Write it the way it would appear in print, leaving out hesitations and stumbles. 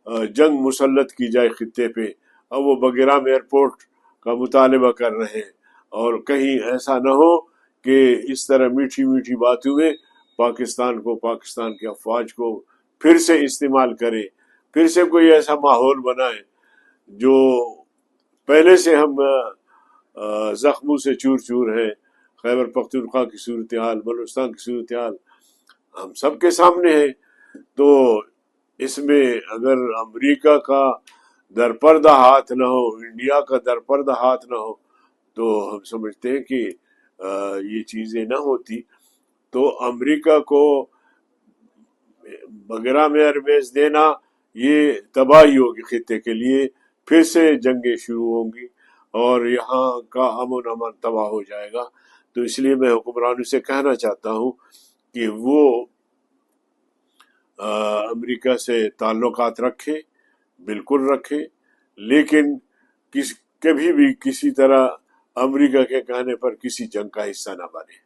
जंग मुसल्लत की जाए खित्ते पे। अब वो बगराम एयरपोर्ट का मुतालबा कर रहे हैं, और कहीं ऐसा न हो कि इस तरह मीठी मीठी बातों में पाकिस्तान को, पाकिस्तान की अफवाज को फिर से इस्तेमाल करे, फिर से कोई ऐसा माहौल बनाए जो पहले से हम जख्मों से चूर चूर हैं। खैबर पख्तूनख्वा की सूरत हाल, बलूचिस्तान की सूरत हाल हम सबके सामने है। तो इसमें अगर अमेरिका का दरपर्दा हाथ न हो, इंडिया का दरपर्दा हाथ न हो, तो हम समझते हैं कि ये चीजें न होती। तो अमेरिका को बगराम एयरबेस देना ये तबाही होगी खित्ते के लिए, फिर से जंगें शुरू होंगी और यहाँ का अमन अमन तबाह हो जाएगा। तो इसलिए मैं हुक्मरानों से कहना चाहता हूँ कि वो अमेरिका से ताल्लुकात रखे, बिल्कुल रखे, लेकिन कभी भी किसी तरह अमेरिका के कहने पर किसी जंग का हिस्सा न बने।